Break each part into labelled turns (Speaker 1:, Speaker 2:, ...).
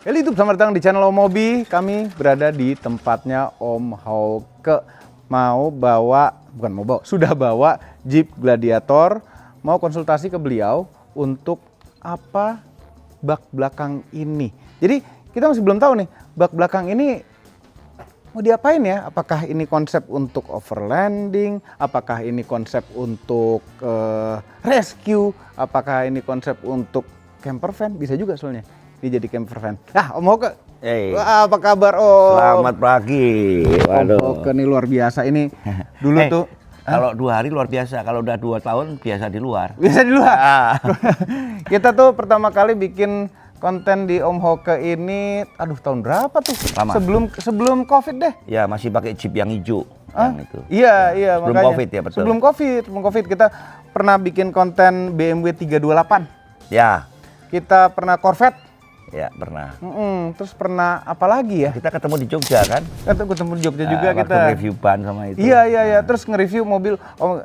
Speaker 1: Halo YouTube, selamat datang di channel Om Mobi. Kami berada di tempatnya Om Hauke. Sudah bawa Jeep Gladiator. Mau konsultasi ke beliau untuk apa bak belakang ini. Jadi kita masih belum tahu nih, bak belakang ini mau diapain ya? Apakah ini konsep untuk overlanding? Apakah ini konsep untuk rescue? Apakah ini konsep untuk camper van? Bisa juga soalnya. Dia jadi camper van. Om Hauke.
Speaker 2: Hey.
Speaker 1: Wah, apa kabar Om?
Speaker 2: Selamat pagi.
Speaker 1: Waduh. Om Hauke nih luar biasa ini. Dulu tuh.
Speaker 2: Kalau 2 hari luar biasa. Kalau udah 2 tahun biasa di luar.
Speaker 1: Biasa di luar. Kita tuh pertama kali bikin konten di Om Hauke ini, tahun berapa tuh?
Speaker 2: Lama.
Speaker 1: Sebelum COVID deh.
Speaker 2: Ya masih pakai Jeep yang hijau. Yang itu.
Speaker 1: Iya
Speaker 2: Sebelum
Speaker 1: makanya.
Speaker 2: COVID ya betul.
Speaker 1: Sebelum COVID kita pernah bikin konten BMW 328.
Speaker 2: Ya.
Speaker 1: Kita pernah Corvette.
Speaker 2: Ya pernah.
Speaker 1: Terus pernah apa lagi ya?
Speaker 2: Kita ketemu di Jogja kan?
Speaker 1: Kita ketemu di Jogja juga
Speaker 2: waktu
Speaker 1: kita.
Speaker 2: review ban sama itu.
Speaker 1: Iya. Terus nge-review mobil.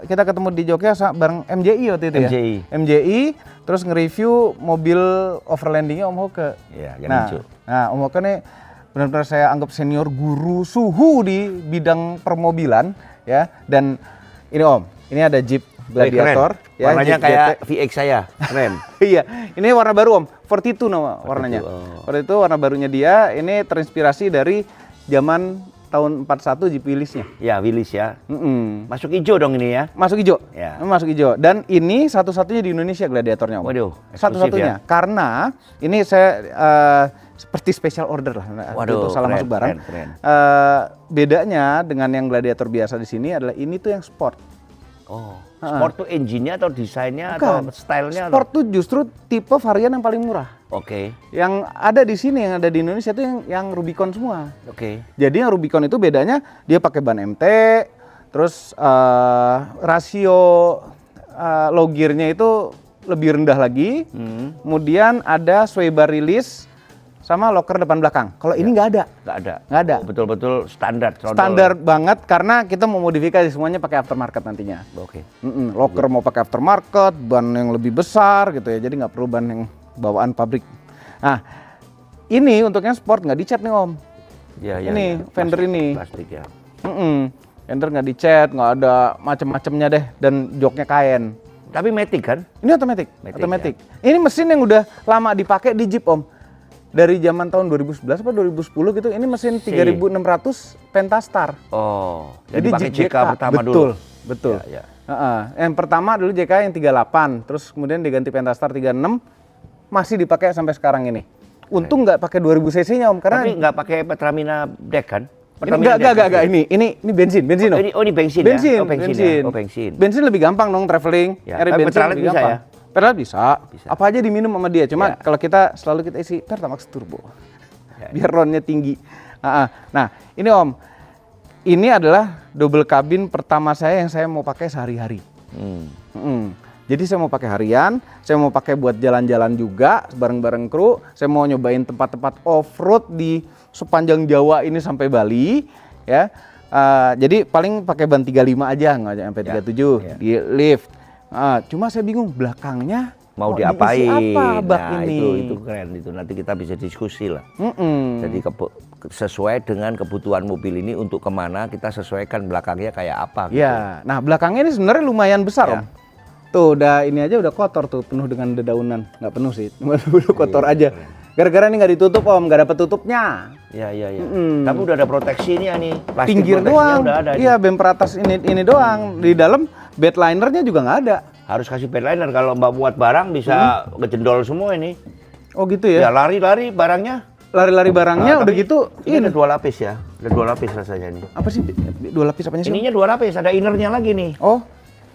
Speaker 1: Kita ketemu di Jogja bareng MJI waktu itu
Speaker 2: MJI.
Speaker 1: ya. MJI. Terus nge-review mobil overlandingnya Om Hauke.
Speaker 2: Iya, yang hijau.
Speaker 1: Nah, Om Hauke nih benar-benar saya anggap senior guru suhu di bidang permobilan ya. Dan ini Om, ini ada Jeep Gladiator.
Speaker 2: Ya, warnanya
Speaker 1: Jeep
Speaker 2: kayak
Speaker 1: GT.
Speaker 2: VX saya. Keren.
Speaker 1: Iya, ini warna baru Om. 42 nama warnanya. Itu warna barunya dia. Ini terinspirasi dari zaman tahun 41 Jeep Willys-nya.
Speaker 2: Ya, Willys ya. Masuk hijau dong ini ya.
Speaker 1: Masuk hijau.
Speaker 2: Ya.
Speaker 1: Masuk hijau. Dan ini satu-satunya di Indonesia Gladiatornya Om.
Speaker 2: Waduh,
Speaker 1: satu-satunya.
Speaker 2: ya?
Speaker 1: Karena ini saya seperti special order lah.
Speaker 2: Waduh,
Speaker 1: itu salah
Speaker 2: keren,
Speaker 1: masuk barang.
Speaker 2: keren.
Speaker 1: Bedanya dengan yang Gladiator biasa di sini adalah ini tuh yang sport.
Speaker 2: Oh, sport tuh engine-nya atau desainnya
Speaker 1: Bukan.
Speaker 2: atau stylenya?
Speaker 1: Sport tuh justru tipe varian yang paling murah.
Speaker 2: Oke.
Speaker 1: Yang ada di sini, yang ada di Indonesia tuh yang Rubicon semua.
Speaker 2: Oke.
Speaker 1: Jadi yang Rubicon itu bedanya dia pakai ban MT, terus rasio low gear-nya itu lebih rendah lagi. Kemudian ada sway bar release sama locker depan belakang. Kalau ini nggak ada.
Speaker 2: Nggak ada.
Speaker 1: Oh,
Speaker 2: Betul-betul standar.
Speaker 1: Standar banget karena kita mau modifikasi semuanya pakai aftermarket nantinya.
Speaker 2: Oke.
Speaker 1: Locker mau pakai aftermarket, ban yang lebih besar gitu ya. Jadi nggak perlu ban yang bawaan pabrik. Nah, ini untuk yang sport nggak dicat nih Om.
Speaker 2: Ya,
Speaker 1: Ini fender
Speaker 2: plastik,
Speaker 1: ini.
Speaker 2: Plastik ya.
Speaker 1: Fender nggak dicat, nggak ada macem-macemnya deh, dan joknya kain.
Speaker 2: Tapi matic kan?
Speaker 1: Ini otomatis.
Speaker 2: Matic,
Speaker 1: Ini mesin yang udah lama dipakai di Jeep Om. Dari zaman tahun 2011 atau 2010 gitu, ini mesin 3600 Pentastar.
Speaker 2: Oh, jadi pakai
Speaker 1: Jeep
Speaker 2: JK pertama dulu.
Speaker 1: Betul.
Speaker 2: Ya.
Speaker 1: Yang pertama dulu JK yang 38, terus kemudian diganti Pentastar 36, masih dipakai sampai sekarang ini. Untung nggak pakai 2000 cc-nya Om, karena
Speaker 2: Tapi nggak pakai Petramina deck kan?
Speaker 1: Enggak. Ini bensin Om.
Speaker 2: Ini bensin ya?
Speaker 1: Bensin.
Speaker 2: Oh, bensin ya? Oh, bensin.
Speaker 1: Bensin lebih gampang dong traveling.
Speaker 2: Ya.
Speaker 1: Nyari bensin
Speaker 2: Pertalite
Speaker 1: lebih
Speaker 2: bisa
Speaker 1: gampang.
Speaker 2: ya?
Speaker 1: Pertalite bisa. Apa aja diminum sama dia. Cuma
Speaker 2: Ya.
Speaker 1: kalau kita selalu isi Pertamax Turbo. Biar ronnya tinggi. Nah, ini Om. Ini adalah double cabin pertama saya yang saya mau pakai sehari-hari. Jadi saya mau pakai harian, saya mau pakai buat jalan-jalan juga bareng-bareng kru. Saya mau nyobain tempat-tempat off-road di sepanjang Jawa ini sampai Bali, ya. Jadi paling pakai ban 35 aja, nggak sampai 37 di lift. Cuma saya bingung belakangnya
Speaker 2: Mau
Speaker 1: diisi
Speaker 2: diapain?
Speaker 1: apa bak
Speaker 2: Nah,
Speaker 1: ini?
Speaker 2: itu keren itu. Nanti kita bisa diskusi lah. Jadi sesuai dengan kebutuhan mobil ini untuk kemana kita sesuaikan belakangnya kayak apa. Gitu.
Speaker 1: Ya, nah belakangnya ini sebenarnya lumayan besar Om. Tuh ini aja udah kotor tuh, penuh dengan dedaunan. Nggak penuh sih, cuma udah kotor aja. Gara-gara ini nggak ditutup Om, nggak dapet tutupnya.
Speaker 2: Iya. Tapi udah ada proteksi ini ya nih. Plastik
Speaker 1: Pinggir
Speaker 2: proteksinya
Speaker 1: doang.
Speaker 2: udah ada.
Speaker 1: Iya, bemper atas ini doang. Di dalam bed linernya juga nggak ada.
Speaker 2: Harus kasih bedliner kalau Mbak buat barang bisa kejendol semua ini.
Speaker 1: Oh gitu
Speaker 2: Ya
Speaker 1: ya?
Speaker 2: lari-lari barangnya.
Speaker 1: Lari-lari barangnya udah
Speaker 2: Tapi
Speaker 1: gitu.
Speaker 2: Ini ada 2 lapis ya. Ada 2 lapis rasanya ini.
Speaker 1: Apa sih? 2 lapis apanya sih?
Speaker 2: Ininya 2 lapis, ada innernya lagi nih.
Speaker 1: Oh,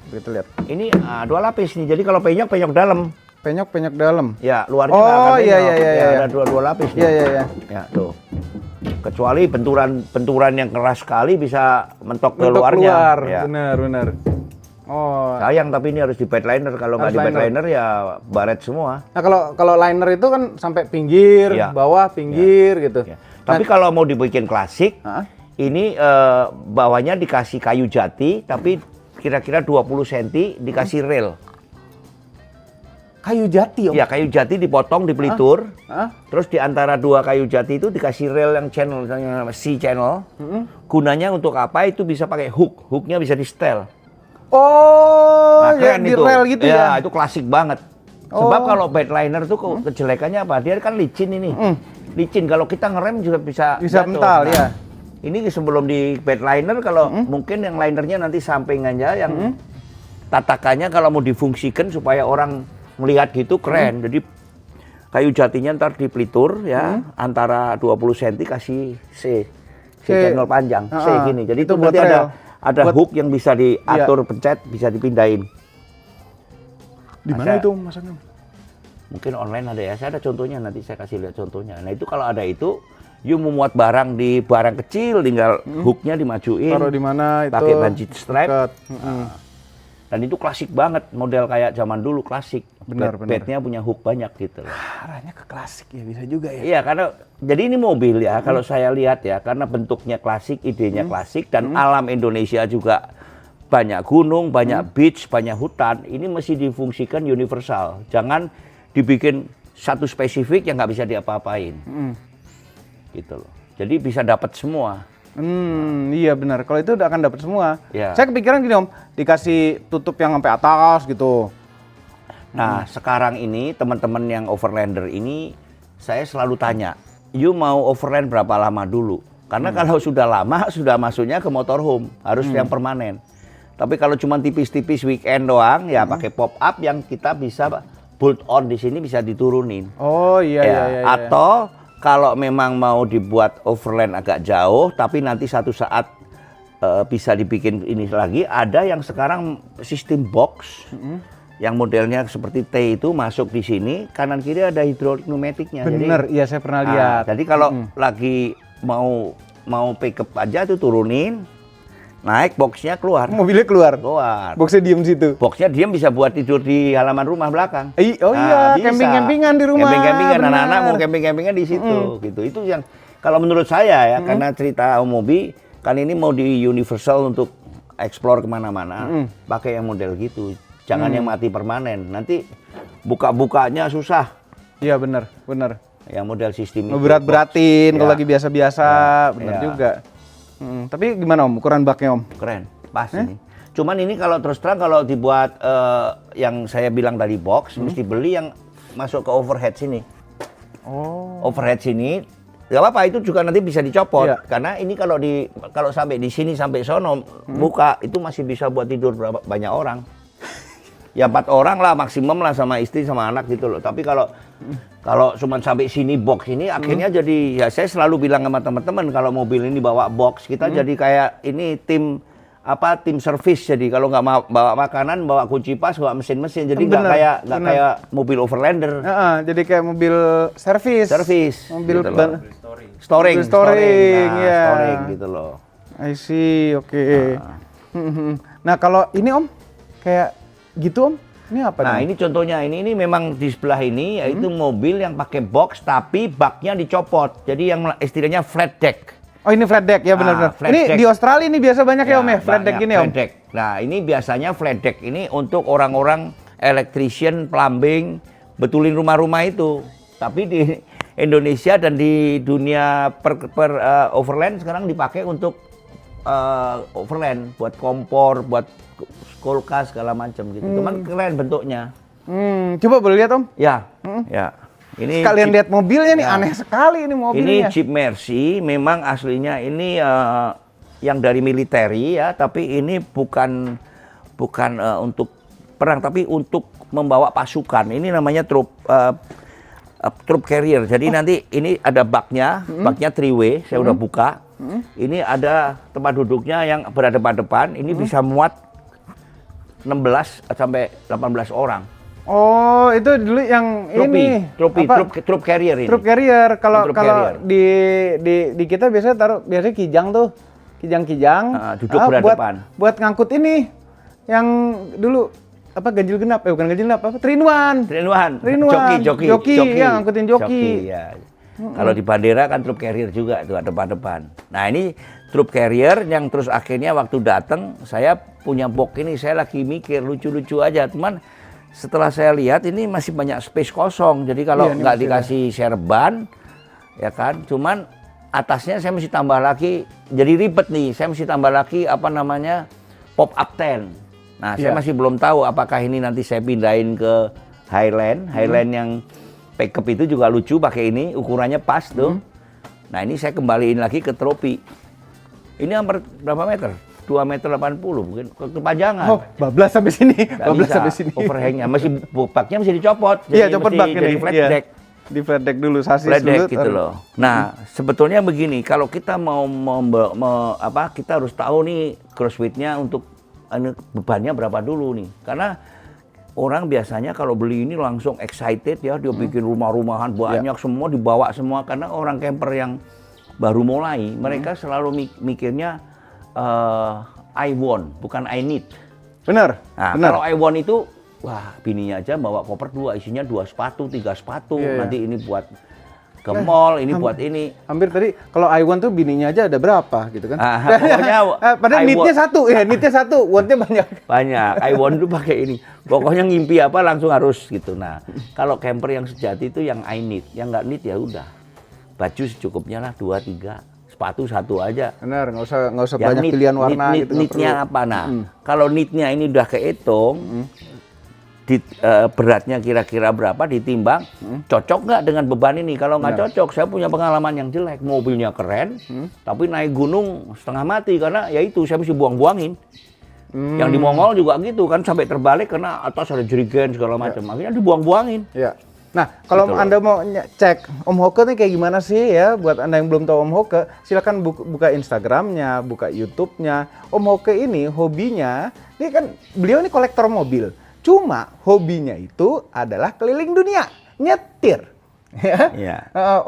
Speaker 1: kita lihat.
Speaker 2: Ini 2 lapis nih. Jadi kalau penyok dalam.
Speaker 1: Penyok dalam.
Speaker 2: Ya, luarnya
Speaker 1: Oh,
Speaker 2: nggak akan
Speaker 1: iya,
Speaker 2: penyok.
Speaker 1: iya.
Speaker 2: Ya, ada 2 lapis nih.
Speaker 1: Iya.
Speaker 2: Ya, tuh. Kecuali benturan yang keras sekali bisa mentok ke
Speaker 1: Untuk
Speaker 2: luarnya.
Speaker 1: keluar.
Speaker 2: Ya.
Speaker 1: Benar. Oh.
Speaker 2: Sayang tapi ini harus di bedliner. Kalau nggak
Speaker 1: Harus
Speaker 2: di
Speaker 1: liner.
Speaker 2: bedliner ya baret semua.
Speaker 1: Nah, kalau liner itu kan sampai pinggir,
Speaker 2: Iya.
Speaker 1: bawah, pinggir gitu.
Speaker 2: Ya. Tapi kalau mau dibikin klasik,
Speaker 1: Hah?
Speaker 2: ini bawahnya dikasih kayu jati, tapi kira-kira 20 cm dikasih rel.
Speaker 1: Kayu jati, Om?
Speaker 2: Ya, kayu jati dipotong, dipelitur.
Speaker 1: Hah?
Speaker 2: Terus di antara dua kayu jati itu dikasih rel yang channel, misalnya C channel. Gunanya untuk apa? Itu bisa pakai hook. Hooknya bisa di setel.
Speaker 1: Oh,
Speaker 2: Nah,
Speaker 1: ya
Speaker 2: keren
Speaker 1: di
Speaker 2: itu.
Speaker 1: rel gitu ya?
Speaker 2: Ya, itu klasik banget. Sebab kalau bedliner tuh kejelekannya apa? Dia kan licin ini. Licin, kalau kita ngerem juga bisa jatuh.
Speaker 1: mental, ya.
Speaker 2: Ini sebelum di bedliner, kalau mungkin yang linernya nanti sampingannya, yang tatakannya kalau mau difungsikan supaya orang melihat gitu keren. Jadi kayu jatinya ntar dipelitur ya, antara 20 cm kasih C channel panjang, C gini. Jadi itu nanti ada hook yang bisa diatur, pencet, bisa dipindahin.
Speaker 1: Di mana itu masanya?
Speaker 2: Mungkin online ada ya, saya ada contohnya, nanti saya kasih lihat contohnya. Nah itu kalau ada itu, you memuat barang di barang kecil, tinggal hooknya dimajuin.
Speaker 1: Taruh di mana itu?
Speaker 2: Pakai bungee strap. Dan itu klasik banget, model kayak zaman dulu, klasik.
Speaker 1: Benar.
Speaker 2: Bednya punya hook banyak gitu loh.
Speaker 1: Arahnya ke klasik ya, bisa juga ya?
Speaker 2: Iya, karena jadi ini mobil ya, kalau saya lihat ya, karena bentuknya klasik, idenya klasik, dan alam Indonesia juga banyak gunung, banyak beach, banyak hutan, ini mesti difungsikan universal. Jangan dibikin satu spesifik yang nggak bisa diapa-apain. Gitu loh. Jadi bisa dapat semua.
Speaker 1: Iya benar. Kalau itu udah akan dapat semua.
Speaker 2: Ya.
Speaker 1: Saya kepikiran gini, Om, dikasih tutup yang sampai atas gitu.
Speaker 2: Nah, sekarang ini teman-teman yang overlander ini, saya selalu tanya, you mau overland berapa lama dulu? Karena kalau sudah lama, sudah masuknya ke motorhome, harus yang permanen. Tapi kalau cuma tipis-tipis weekend doang, ya pakai pop up yang kita bisa bolt on di sini, bisa diturunin.
Speaker 1: Oh iya.
Speaker 2: Atau kalau memang mau dibuat overland agak jauh, tapi nanti satu saat bisa dibikin ini lagi, ada yang sekarang sistem box, yang modelnya seperti T itu masuk di sini, kanan kiri ada hidrolik pneumatiknya.
Speaker 1: Bener, iya saya pernah lihat.
Speaker 2: Jadi kalau lagi mau pick up aja tuh turunin, naik boxnya keluar.
Speaker 1: Mobilnya keluar. Boxnya diem situ.
Speaker 2: Boxnya diem bisa buat tidur di halaman rumah belakang.
Speaker 1: Iya, camping-campingan di rumah.
Speaker 2: Camping-campingan, anak-anak mau camping-campingan di situ. Gitu. Itu yang kalau menurut saya ya, karena cerita Mobi, kan ini mau di universal untuk explore kemana-mana, pakai yang model gitu. Jangan yang mati permanen. Nanti buka-bukanya susah.
Speaker 1: Iya benar.
Speaker 2: Yang model sistem itu.
Speaker 1: Ngeberat-beratin kalau lagi biasa-biasa, benar juga. Tapi gimana, Om, ukuran baknya, Om?
Speaker 2: Keren, pas ini. Cuman ini kalau terus terang kalau dibuat yang saya bilang tadi box, mesti beli yang masuk ke overhead sini. Overhead sini, nggak apa-apa, itu juga nanti bisa dicopot. Karena ini kalau sampai di sini sampai sono buka, itu masih bisa buat tidur banyak orang. Ya 4 orang lah maksimum lah, sama istri sama anak gitu loh. Tapi kalau cuma sampai sini box ini akhirnya jadi, ya saya selalu bilang sama teman-teman, kalau mobil ini bawa box, kita jadi kayak ini tim servis. Jadi kalau nggak bawa makanan, bawa kunci pas, bawa mesin-mesin. Jadi nggak kayak mobil overlander.
Speaker 1: Jadi kayak mobil servis. Mobil
Speaker 2: gitu storing
Speaker 1: ya.
Speaker 2: Storing gitu loh.
Speaker 1: I see, oke. Nah kalau ini, Om, kayak gitu, Om, ini apa?
Speaker 2: Nah ini contohnya, ini memang di sebelah ini, yaitu mobil yang pakai box tapi baknya dicopot. Jadi yang istilahnya flat deck.
Speaker 1: Oh ini flat deck, ya benar-benar. Ini deck. Di Australia ini biasa banyak ya, Om ya, flat deck ini, Om?
Speaker 2: Flat deck. Nah ini biasanya flat deck ini untuk orang-orang electrician, plumbing, betulin rumah-rumah itu. Tapi di Indonesia dan di dunia overland sekarang dipakai untuk overland, buat kompor, buat kulkas segala macam gitu. Cuman keren bentuknya.
Speaker 1: Coba boleh lihat, Om?
Speaker 2: Ya. Ini
Speaker 1: kalian lihat mobilnya nih, aneh sekali ini mobilnya.
Speaker 2: Ini Jeep Mercy, memang aslinya ini yang dari militeri ya, tapi ini bukan untuk perang, tapi untuk membawa pasukan. Ini namanya troop carrier. Jadi nanti ini ada baknya 3-way, saya udah buka. Ini ada tempat duduknya yang berhadapan-depan, ini bisa muat 16 sampai 18 orang.
Speaker 1: Oh, itu dulu yang
Speaker 2: troop carrier ini.
Speaker 1: Troop carrier. Kalau di kita biasanya biasanya kijang tuh. Kijang-kijang.
Speaker 2: Duduk berhadapan.
Speaker 1: Buat ngangkut ini yang dulu ganjil genap, bukan ganjil genap, Trinuan. Joki, ya, ngangkutin joki.
Speaker 2: Ya. Kalau di bandera kan troop carrier juga itu ada depan-depan. Nah, ini troop carrier yang terus akhirnya waktu datang saya punya box ini, saya lagi mikir lucu-lucu aja, teman. setelah saya lihat ini masih banyak space kosong. Jadi kalau
Speaker 1: Iya, ini
Speaker 2: nggak
Speaker 1: masih
Speaker 2: dikasih serban, ya kan, cuman atasnya saya mesti tambah lagi, jadi ribet nih, saya mesti tambah lagi apa namanya pop-up tent. Nah, saya
Speaker 1: Iya.
Speaker 2: masih belum tahu apakah ini nanti saya pindahin ke Highland yang pickup itu juga lucu, pakai ini, ukurannya pas tuh. Nah, ini saya kembaliin lagi ke tropi. Ini hampir berapa meter? 2,80 meter mungkin, kepanjangan.
Speaker 1: Oh, bablas sampai sini.
Speaker 2: Nggak
Speaker 1: Bablas
Speaker 2: bisa,
Speaker 1: sampai sini.
Speaker 2: overhangnya, baknya mesti dicopot.
Speaker 1: Iya, copot
Speaker 2: mesti
Speaker 1: bak ini.
Speaker 2: jadi flat
Speaker 1: Iya.
Speaker 2: deck.
Speaker 1: Di flat deck dulu, sasis
Speaker 2: Flat deck
Speaker 1: dulu.
Speaker 2: gitu loh. Nah, sebetulnya begini, kalau kita mau kita harus tahu nih cross weight-nya untuk bebannya berapa dulu nih. Karena orang biasanya kalau beli ini langsung excited ya, dia bikin rumah-rumahan banyak, semua dibawa semua. Karena orang camper yang baru mulai, mereka selalu mikirnya I want, bukan I need.
Speaker 1: Benar.
Speaker 2: Nah,
Speaker 1: benar.
Speaker 2: kalau I want itu, wah, bininya aja bawa koper 2, isinya 2 sepatu, 3 sepatu.
Speaker 1: Iya, iya.
Speaker 2: Nanti ini buat ke mall, ini buat ini.
Speaker 1: Hampir tadi kalau I want tuh bininya aja ada berapa gitu kan?
Speaker 2: Pokoknya
Speaker 1: padahal
Speaker 2: I
Speaker 1: need-nya
Speaker 2: want-
Speaker 1: satu, ya need-nya satu, want-nya banyak.
Speaker 2: Banyak. I want itu pakai ini. Pokoknya ngimpi apa langsung harus gitu. Nah, kalau camper yang sejati itu yang I need, yang nggak need ya udah. Baju secukupnya lah 2, 3. Sepatu 1 aja.
Speaker 1: Benar, nggak usah
Speaker 2: Yang
Speaker 1: banyak pilihan warna gitu. nggak
Speaker 2: Need-nya
Speaker 1: perlu.
Speaker 2: apa? Nah, kalau need-nya ini udah kehitung, beratnya kira-kira berapa, ditimbang, cocok nggak dengan beban ini? Kalau nggak cocok, saya punya pengalaman yang jelek. Mobilnya keren, tapi naik gunung setengah mati karena ya itu saya mesti buang-buangin. Yang di Mongol juga gitu kan, sampai terbalik karena atas ada jerigen segala macam. Akhirnya dibuang-buangin.
Speaker 1: Ya. Nah, kalau
Speaker 2: Gitu loh.
Speaker 1: Anda mau cek Om Hoke nih kayak gimana sih ya, buat Anda yang belum tahu Om Hoke, silakan buka Instagramnya, buka YouTube-nya. Om Hoke ini hobinya, ini kan beliau ini kolektor mobil. Cuma hobinya itu adalah keliling dunia, nyetir. Ya.
Speaker 2: Iya.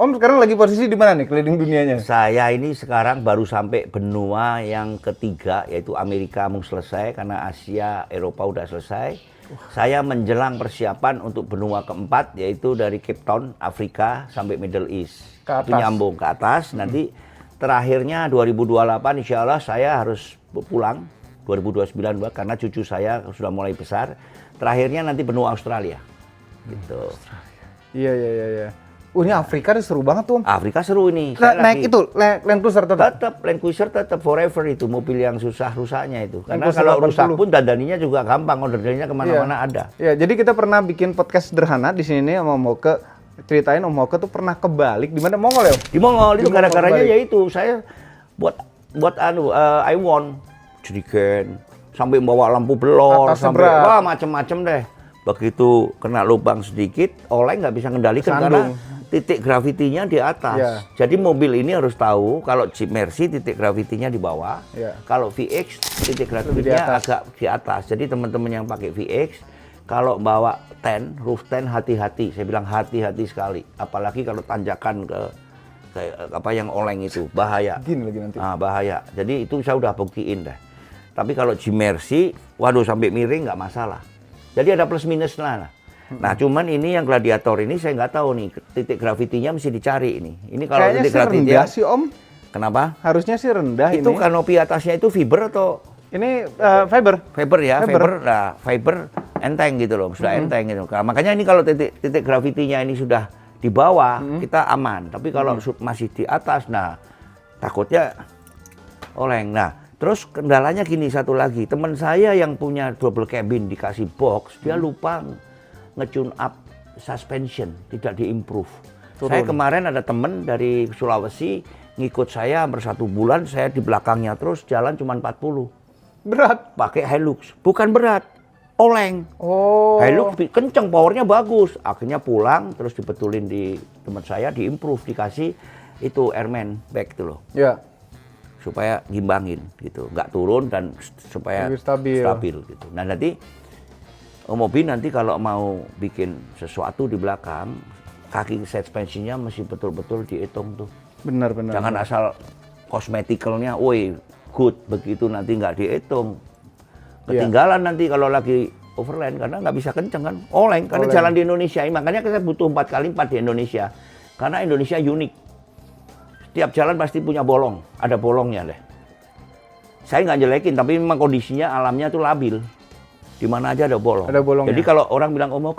Speaker 1: Om sekarang lagi posisi di mana nih keliling dunianya?
Speaker 2: Saya ini sekarang baru sampai benua yang ketiga, yaitu Amerika mau selesai karena Asia, Eropa udah selesai. Saya menjelang persiapan untuk benua keempat, yaitu dari Cape Town, Afrika sampai Middle East.
Speaker 1: Ke
Speaker 2: Itu
Speaker 1: atas.
Speaker 2: nyambung ke atas. Nanti terakhirnya 2028 insya Allah saya harus pulang. 2029 karena cucu saya sudah mulai besar. Terakhirnya nanti benua Australia. Gitu.
Speaker 1: Iya. Ini Afrika ini seru banget tuh Om.
Speaker 2: Afrika seru ini.
Speaker 1: Nah,
Speaker 2: Saya
Speaker 1: naik
Speaker 2: lagi-
Speaker 1: itu, Land Cruiser tetap.
Speaker 2: Tetap Land Cruiser tetap forever itu, mobil yang susah rusaknya itu. Karena
Speaker 1: Cruiser
Speaker 2: kalau
Speaker 1: 80.
Speaker 2: rusak pun dandaninya juga gampang, ordernya kemana-mana ada.
Speaker 1: Ya, jadi kita pernah bikin podcast sederhana di sini sama Om Hoke, ceritain Om Hoke tuh pernah kebalik di mana Mongol ya? Om?
Speaker 2: Di Mongol itu
Speaker 1: Di Mongol
Speaker 2: gara-garanya
Speaker 1: kebalik.
Speaker 2: ya itu saya buat I want jerigen sampai bawa lampu belor
Speaker 1: Atasnya
Speaker 2: sampai
Speaker 1: berat.
Speaker 2: wah macem-macem deh. Begitu kena lubang sedikit, oleng nggak bisa kendalikan
Speaker 1: Sandung.
Speaker 2: karena titik gravitinya di atas.
Speaker 1: Ya.
Speaker 2: Jadi mobil ini harus tahu kalau Jeep Mercy titik gravitinya di bawah,
Speaker 1: Ya.
Speaker 2: kalau VX titik
Speaker 1: di
Speaker 2: gravitinya
Speaker 1: atas.
Speaker 2: agak di atas. Jadi teman-teman yang pakai VX kalau bawa roof tent hati-hati. Saya bilang hati-hati sekali. Apalagi kalau tanjakan ke apa yang oleng itu bahaya.
Speaker 1: Gini lagi nanti.
Speaker 2: Bahaya. Jadi itu saya udah buktiin deh. Tapi kalau Jeep Mercy, waduh sampai miring nggak masalah. Jadi ada plus minus lah. Nah cuman ini yang Gladiator ini saya nggak tahu nih titik gravitinya mesti dicari ini. Ini kalau
Speaker 1: Kayaknya
Speaker 2: titik
Speaker 1: sih
Speaker 2: gravitinya
Speaker 1: rendah sih Om.
Speaker 2: kenapa?
Speaker 1: Harusnya sih rendah
Speaker 2: Itu
Speaker 1: ini.
Speaker 2: kanopi atasnya itu fiber atau
Speaker 1: Ini fiber.
Speaker 2: fiber ya?
Speaker 1: Fiber.
Speaker 2: Fiber. Nah fiber enteng gitu loh, sudah enteng gitu. Nah, makanya ini kalau titik gravitinya ini sudah di bawah kita aman. Tapi kalau masih di atas, nah takutnya oleng. Nah terus kendalanya gini satu lagi, teman saya yang punya double cabin dikasih box, dia lupa nge-tune up suspension, tidak diimprove. Saya kemarin ada temen dari Sulawesi ngikut saya hampir 1 bulan, saya di belakangnya terus jalan cuma 40.
Speaker 1: Berat.
Speaker 2: Pakai Hilux, bukan berat, oleng.
Speaker 1: Oh.
Speaker 2: Hilux kenceng, powernya bagus. Akhirnya pulang, terus dibetulin di tempat saya, diimprove, dikasih itu airman bag itu loh.
Speaker 1: Ya.
Speaker 2: Supaya gimbangin gitu, nggak turun dan supaya
Speaker 1: Lebih stabil.
Speaker 2: gitu. Nah nanti mobil nanti kalau mau bikin sesuatu di belakang, kaki suspensinya mesti betul-betul dihitung tuh.
Speaker 1: Benar.
Speaker 2: Jangan asal kosmetikalnya, woi good, begitu nanti nggak dihitung. Ketinggalan nanti kalau lagi overland karena nggak bisa kenceng kan, oleng. Karena
Speaker 1: Oleng.
Speaker 2: jalan di Indonesia, makanya kita butuh 4x4 di Indonesia. Karena Indonesia unik. Tiap jalan pasti punya bolong, ada bolongnya deh. Saya nggak jelekin, tapi memang kondisinya alamnya tuh labil. Di mana aja ada bolong.
Speaker 1: Ada bolongnya.
Speaker 2: Jadi kalau orang bilang, "Oh, mau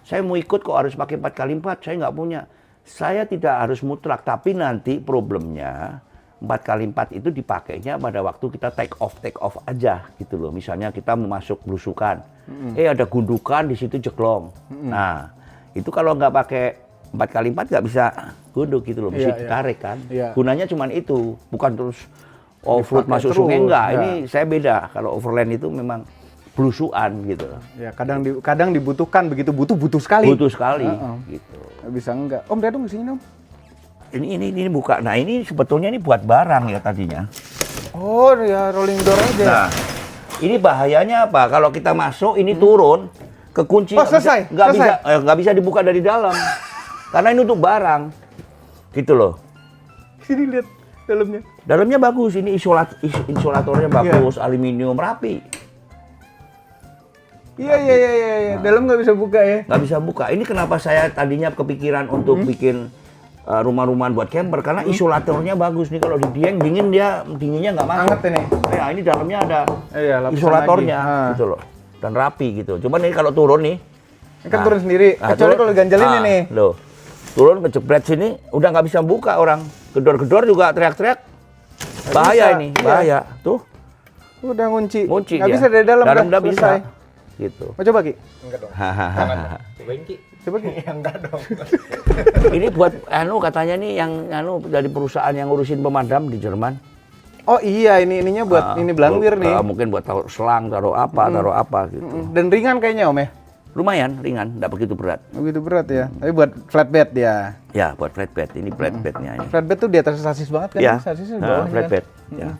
Speaker 2: saya mau ikut kok harus pakai 4x4, saya nggak punya." Saya tidak harus mutlak, tapi nanti problemnya 4x4 itu dipakainya pada waktu kita take off aja gitu loh. Misalnya kita mau masuk belusukan, ada gundukan di situ jeglong. Nah, itu kalau nggak pakai 4x4 nggak bisa gunduk gitu loh, mesti ditarik kan. Gunanya cuma itu, bukan terus off-road masuk sungai enggak. Ini saya beda, kalau overland itu memang belusuan gitu.
Speaker 1: Ya, kadang dibutuhkan, begitu butuh sekali.
Speaker 2: Butuh sekali gitu.
Speaker 1: Nggak bisa enggak. Om, lihat dong sini, Om.
Speaker 2: Ini buka. Nah, ini sebetulnya ini buat barang ya tadinya.
Speaker 1: Oh, ya rolling door aja.
Speaker 2: Nah, ini bahayanya apa? Kalau kita masuk ini turun, kekunci.
Speaker 1: Oh, selesai.
Speaker 2: Nggak bisa dibuka dari dalam. Karena ini untuk barang. Gitu loh.
Speaker 1: Sini lihat dalamnya.
Speaker 2: Dalamnya bagus, ini insulatornya bagus, aluminium rapi.
Speaker 1: Iya. Dalam nggak bisa buka ya?
Speaker 2: Nggak bisa buka. Ini kenapa saya tadinya kepikiran untuk bikin rumah-rumahan buat camper, karena isolatornya bagus nih. Kalau di Dieng dingin, dinginnya nggak masuk.
Speaker 1: Anget ini.
Speaker 2: Ya, ini dalamnya ada
Speaker 1: lapisan
Speaker 2: isolatornya
Speaker 1: lagi.
Speaker 2: gitu loh. Dan rapi gitu. Cuman ini kalau turun nih,
Speaker 1: ini kan turun sendiri. Kecuali kalau ganjalin ini.
Speaker 2: Loh. Turun kejebret sini, udah nggak bisa buka orang. Gedor-gedor juga teriak-teriak. Bahaya ini, bahaya. Tuh.
Speaker 1: Udah ngunci.
Speaker 2: Nggak
Speaker 1: Nggak bisa dari dalam.
Speaker 2: Dalam udah bisa. Gitu.
Speaker 1: Mau coba, Ki?
Speaker 3: Enggak dong. Cobain, Ki.
Speaker 1: Coba, Ki.
Speaker 3: Enggak dong.
Speaker 2: Ini buat katanya nih yang dari perusahaan yang ngurusin pemadam di Jerman.
Speaker 1: Oh iya, ininya buat ini belangwir nih.
Speaker 2: Mungkin buat taruh selang, taruh apa gitu.
Speaker 1: Dan ringan kayaknya, Om ya?
Speaker 2: Lumayan ringan, nggak begitu berat.
Speaker 1: Begitu berat ya. Tapi buat flatbed ya.
Speaker 2: Ya, buat flatbed. Ini flatbednya ini.
Speaker 1: Flatbed tuh di atas sasis banget kan?
Speaker 2: Ya,
Speaker 1: Sasisnya di bawah.
Speaker 2: flatbed. Ya.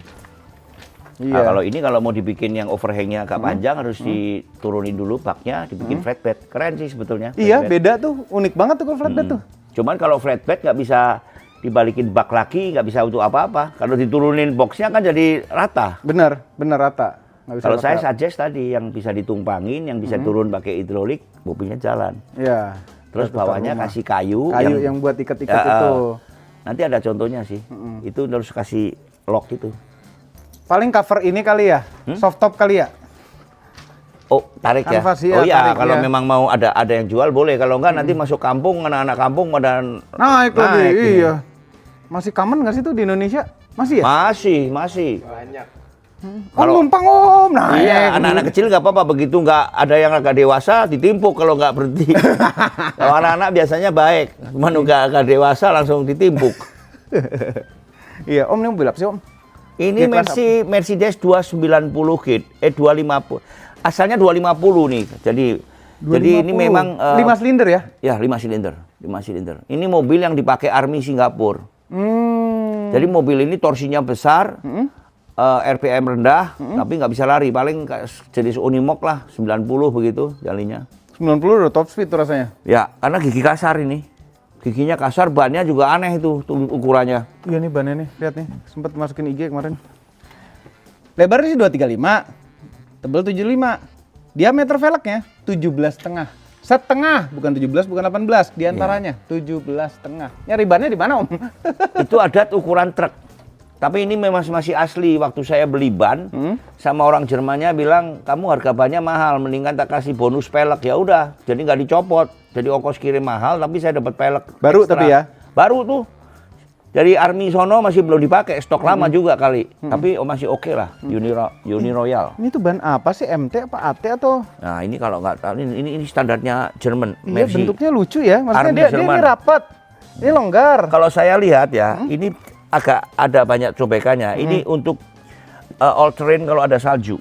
Speaker 1: Iya.
Speaker 2: Nah, kalau mau dibikin yang overhangnya agak panjang harus diturunin dulu baknya, dibikin flatbed. Keren sih sebetulnya.
Speaker 1: Iya,
Speaker 2: flatbed.
Speaker 1: beda tuh. Unik banget tuh kalau flatbed tuh.
Speaker 2: Cuman kalau flatbed nggak bisa dibalikin bak lagi, nggak bisa untuk apa-apa. Kalau diturunin boxnya kan jadi rata.
Speaker 1: Bener rata. Nggak bisa
Speaker 2: Kalau saya
Speaker 1: rata.
Speaker 2: suggest tadi yang bisa ditumpangin, yang bisa turun pakai hidrolik, mobilnya jalan.
Speaker 1: Iya.
Speaker 2: Terus bawahnya kasih kayu.
Speaker 1: Yang buat ikat-ikat itu.
Speaker 2: Nanti ada contohnya sih. Itu harus kasih lock itu.
Speaker 1: Paling cover ini kali ya? Soft top kali ya?
Speaker 2: Oh, tarik ya?
Speaker 1: Kanvas, iya,
Speaker 2: Oh iya,
Speaker 1: tarik,
Speaker 2: kalau
Speaker 1: iya.
Speaker 2: memang mau ada yang jual boleh. Kalau enggak nanti masuk kampung, anak-anak kampung pada
Speaker 1: Naik lagi,
Speaker 2: ini.
Speaker 1: iya. Masih common nggak sih tuh di Indonesia? Masih ya?
Speaker 2: Masih.
Speaker 3: Banyak.
Speaker 1: Om numpang om, naik.
Speaker 2: Iya, anak-anak kecil nggak apa-apa. Begitu nggak ada yang agak dewasa, ditimpuk kalau nggak berhenti. Kalau anak-anak biasanya baik. Cuman nggak agak dewasa langsung ditimpuk.
Speaker 1: Iya, Om ini mobil apa sih Om?
Speaker 2: Ini Mercedes 290 kit, 250. Asalnya 250 nih. Jadi ini memang
Speaker 1: 5 silinder ya?
Speaker 2: ya 5 silinder. Ini mobil yang dipakai Army Singapura. Jadi mobil ini torsinya besar, RPM rendah, tapi nggak bisa lari. Paling jenis Unimog lah, 90 begitu jalinya.
Speaker 1: 90 udah top speed tuh rasanya.
Speaker 2: Ya, karena gigi kasar ini. Giginya kasar, bannya juga aneh itu ukurannya.
Speaker 1: Iya nih bannya nih, lihat nih. Sempat masukin IG kemarin. Lebarnya sih 235. Tebal 75. Diameter velgnya 17,5. Setengah, bukan 17, bukan 18. Di antaranya 17,5. Nyari bannya di mana Om?
Speaker 2: Itu adat ukuran truk. Tapi ini memang masih asli. Waktu saya beli ban, sama orang Jermannya bilang, kamu harga bannya mahal, mendingan tak kasih bonus pelek. Ya udah, jadi nggak dicopot. Jadi ongkos kirim mahal, tapi saya dapat pelek
Speaker 1: Baru
Speaker 2: ekstra.
Speaker 1: tapi ya?
Speaker 2: Baru tuh. Dari Army sono masih belum dipakai, stok lama juga kali. Tapi masih oke lah, Uni Royal.
Speaker 1: Ini tuh ban apa sih? MT apa AT atau?
Speaker 2: Nah ini kalau nggak tahu, ini standarnya Jerman.
Speaker 1: Iya
Speaker 2: Mercy.
Speaker 1: bentuknya lucu ya, maksudnya
Speaker 2: Army
Speaker 1: dia
Speaker 2: Jerman.
Speaker 1: ini rapat. Ini longgar.
Speaker 2: Kalau saya lihat ya, ini agak ada banyak cobekannya. Ini untuk all terrain kalau ada salju.